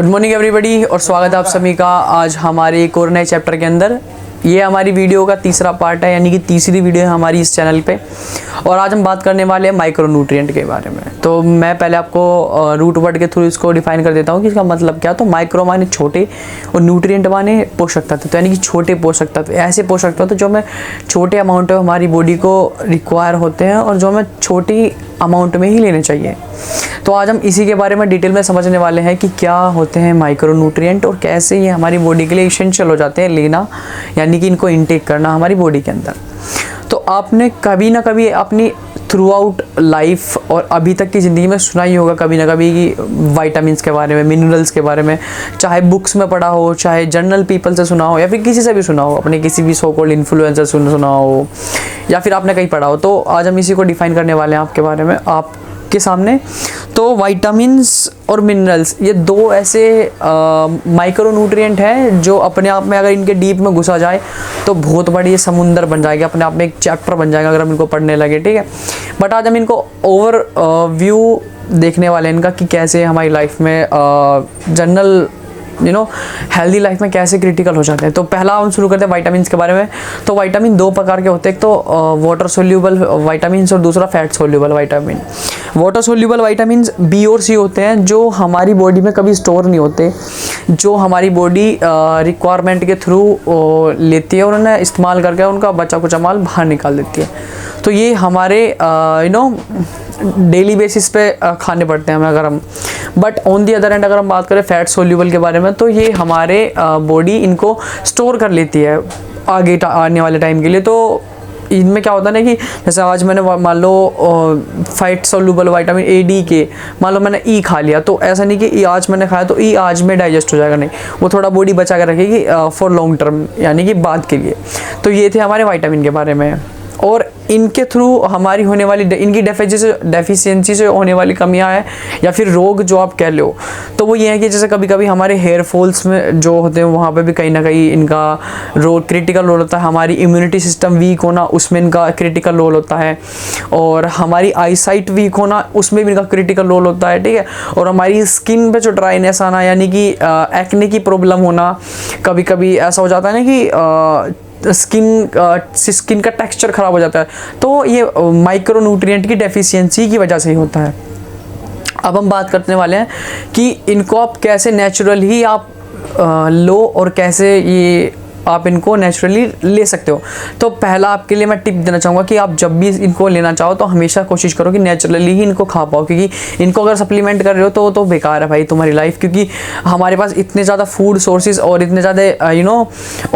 Good morning everybody और स्वागत है आप सभी का आज हमारे एक और नए चैप्टर के अंदर। ये हमारी वीडियो का तीसरा पार्ट है, यानी कि तीसरी वीडियो है हमारी इस चैनल पे। और आज हम बात करने वाले हैं माइक्रोन्यूट्रिएंट के बारे में। तो मैं पहले आपको रूट वर्ड के थ्रू इसको डिफाइन कर देता हूँ कि इसका मतलब क्या। तो माइक्रो माने छोटे और न्यूट्रिएंट माने पोषक तत्व, तो यानी कि छोटे पोषक तत्व, ऐसे पोषक तत्व जो हमें छोटे अमाउंट में हमारी बॉडी को रिक्वायर होते हैं और जो हमें छोटी अमाउंट में ही लेने चाहिए। तो आज हम इसी के बारे में डिटेल में समझने वाले हैं कि क्या होते हैं माइक्रोन्यूट्रिएंट और कैसे ये हमारी बॉडी के लिए एसेंशियल हो जाते हैं लेना, यानी कि इनको इनटेक करना हमारी बॉडी के अंदर। तो आपने कभी ना कभी अपनी थ्रू आउट लाइफ और अभी तक की ज़िंदगी में सुना ही होगा कभी ना कभी कि वाइटामिन्स के बारे में, मिनरल्स के बारे में, चाहे बुक्स में पढ़ा हो, चाहे जनरल पीपल से सुना हो, या फिर किसी से भी सुना हो, अपने किसी भी सो कॉल्ड इन्फ्लुएंसर सुना हो, या फिर आपने कहीं पढ़ा हो। तो आज हम इसी को डिफाइन करने वाले हैं आपके बारे में, आपके सामने। तो वाइटामिन्स और मिनरल्स ये दो ऐसे माइक्रोन्यूट्रिएंट हैं जो अपने आप में अगर इनके डीप में घुसा जाए तो बहुत बड़ी समुंदर बन जाएगा, अपने आप में एक चैप्टर बन जाएगा अगर हम इनको पढ़ने लगे, ठीक है। बट आज हम इनको ओवर व्यू देखने वाले हैं इनका कि कैसे हमारी लाइफ में जनरल हेल्दी लाइफ में कैसे क्रिटिकल हो जाते हैं। तो पहला हम शुरू करते हैं विटामिन्स के बारे में। तो विटामिन दो प्रकार के होते हैं, एक तो वाटर सोल्यूबल विटामिन्स और दूसरा fat soluble vitamin. Water soluble vitamins B और सी होते हैं जो हमारी बॉडी में कभी स्टोर नहीं होते, जो हमारी बॉडी रिक्वायरमेंट के थ्रू लेती है और उन्हें इस्तेमाल करके उनका बचा कुचा माल बाहर निकाल देती है। तो ये हमारे डेली बेसिस पे खाने पड़ते हैं हमें अगर हम। But on the other and अगर हम बात करें फैट सोल्यूबल के बारे में, तो ये हमारे बॉडी इनको स्टोर कर लेती है आगे आने वाले टाइम के लिए। तो इनमें क्या होता है ना कि जैसे आज मैंने मान low fat soluble vitamin A D के मान लो मैंने ई खा लिया, तो ऐसा नहीं कि ई आज मैंने खाया तो ई आज में डाइजेस्ट हो जाएगा, नहीं, वो थोड़ा बॉडी बचा कर रखेगी फॉर लॉन्ग टर्म, यानी कि बाद के लिए। तो ये थे हमारे विटामिन के बारे में। और इनके थ्रू हमारी होने वाली इनकी डेफिशिएंसी से होने वाली कमियां हैं या फिर रोग जो आप कह लो, तो वो ये है कि जैसे कभी कभी हमारे हेयर फॉल्स में जो होते हैं वहाँ पे भी कहीं ना कहीं इनका रोल क्रिटिकल रोल होता है। हमारी इम्यूनिटी सिस्टम वीक होना उसमें इनका क्रिटिकल रोल होता है, और हमारी आई साइट वीक होना उसमें भी इनका क्रिटिकल रोल होता है, ठीक है। और हमारी स्किन पे जो ड्राइनेस आना, यानी कि एक्ने की प्रॉब्लम होना, कभी कभी ऐसा हो जाता है ना कि स्किन का टेक्सचर ख़राब हो जाता है, तो ये माइक्रोन्यूट्रिएंट की डेफिशिएंसी की वजह से ही होता है। अब हम बात करने वाले हैं कि इनको आप कैसे नेचुरल ही आप लो और कैसे ये आप इनको नेचुरली ले सकते हो। तो पहला आपके लिए मैं टिप देना चाहूँगा कि आप जब भी इनको लेना चाहो तो हमेशा कोशिश करो कि नेचुरली ही इनको खा पाओ, क्योंकि इनको अगर सप्लीमेंट कर रहे हो तो बेकार है भाई तुम्हारी लाइफ, क्योंकि हमारे पास इतने ज़्यादा फूड सोर्सेज और इतने ज़्यादा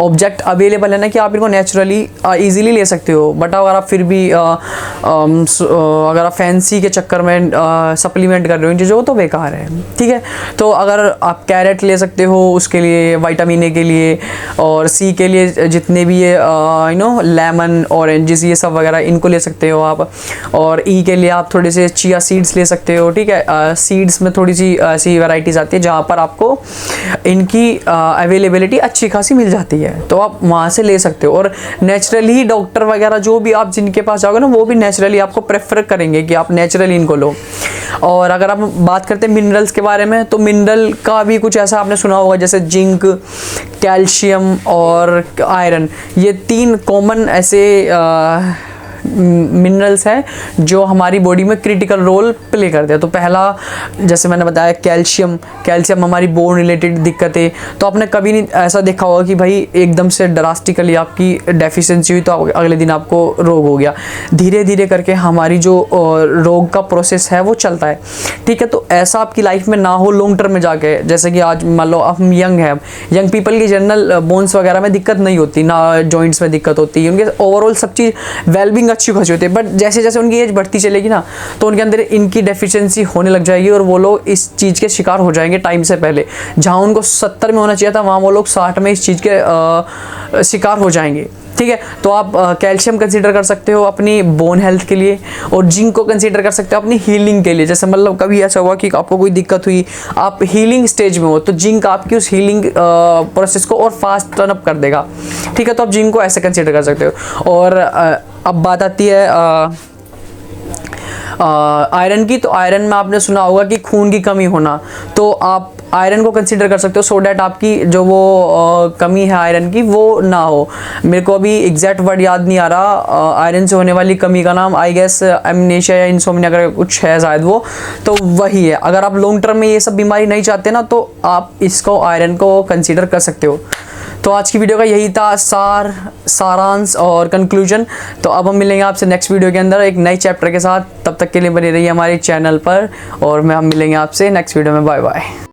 ऑब्जेक्ट अवेलेबल है ना कि आप इनको नेचुरली ईजिली ले सकते हो। बट अगर आप फिर भी अगर आप फैंसी के चक्कर में सप्लीमेंट कर रहे हो इन चीज़ों को, तो बेकार है, ठीक है। तो अगर आप कैरेट ले सकते हो उसके लिए, विटामिन ए के लिए, और सी के लिए जितने भी ये लेमन, ऑरेंजेस, ये सब वगैरह इनको ले सकते हो आप। और ई के लिए आप थोड़े से चिया सीड्स ले सकते हो, ठीक है। सीड्स में थोड़ी सी ऐसी वैरायटीज़ आती है जहाँ पर आपको इनकी अवेलेबिलिटी अच्छी खासी मिल जाती है, तो आप वहाँ से ले सकते हो। और नेचुरली डॉक्टर वगैरह जो भी आप जिनके पास जाओगे ना, वो भी नेचुरली आपको प्रेफर करेंगे कि आप नेचुरली इनको लो। और अगर आप बात करते हैं मिनरल्स के बारे में, तो मिनरल का भी कुछ ऐसा आपने सुना होगा जैसे जिंक, कैल्शियम और आयरन, ये तीन कॉमन ऐसे मिनरल्स हैं जो हमारी बॉडी में क्रिटिकल रोल प्ले करते हैं। तो पहला जैसे मैंने बताया कैल्शियम हमारी बोन रिलेटेड दिक्कतें, तो आपने कभी नहीं ऐसा देखा होगा कि भाई एकदम से ड्रास्टिकली आपकी डेफिशिएंसी हुई तो अगले दिन आपको रोग हो गया। धीरे धीरे करके हमारी जो रोग का प्रोसेस है वो चलता है, ठीक है। तो ऐसा आपकी लाइफ में ना हो लॉन्ग टर्म में जाके, जैसे कि आज मान लो हम यंग पीपल की जनरल बोन्स वगैरह में दिक्कत नहीं होती, ना जॉइंट्स में दिक्कत होती है, उनके ओवरऑल सब चीज़ वेलबींग अच्छी खासी होती है। बट जैसे जैसे उनकी एज बढ़ती चलेगी ना, तो उनके अंदर इनकी डेफिशिएंसी होने लग जाएगी और वो लोग इस चीज़ के शिकार हो जाएंगे टाइम से पहले। जहाँ उनको 70 में होना चाहिए था, वहाँ वो लोग 60 में इस चीज़ के शिकार हो जाएंगे, ठीक है। तो आप कैल्शियम कंसीडर कर सकते हो अपनी बोन हेल्थ के लिए, और जिंक को कंसीडर कर सकते हो अपनी हीलिंग के लिए। जैसे मतलब कभी ऐसा हुआ कि आपको कोई दिक्कत हुई, आप हीलिंग स्टेज में हो, तो जिंक आपकी उस हीलिंग प्रोसेस को और फास्ट टर्न अप कर देगा, ठीक है। तो आप जिंक को ऐसे कंसीडर कर सकते हो। और अब बात आती है आयरन की, तो आयरन में आपने सुना होगा कि खून की कमी होना, तो आप आयरन को कंसीडर कर सकते हो सो डैट आपकी जो वो कमी है आयरन की वो ना हो। मेरे को अभी एग्जैक्ट वर्ड याद नहीं आ रहा आयरन से होने वाली कमी का नाम, आई गेस एमनेशिया या इंसोम्निया का कुछ है शायद वो, तो वही है। अगर आप लॉन्ग टर्म में ये सब बीमारी नहीं चाहते ना तो आप इसको आयरन को कंसीडर कर सकते हो। तो आज की वीडियो का यही था सारांश और कंक्लूजन। तो अब हम मिलेंगे आपसे नेक्स्ट वीडियो के अंदर एक नई चैप्टर के साथ। तब तक के लिए बने रहिए हमारे चैनल पर और हम मिलेंगे आपसे नेक्स्ट वीडियो में। Bye bye.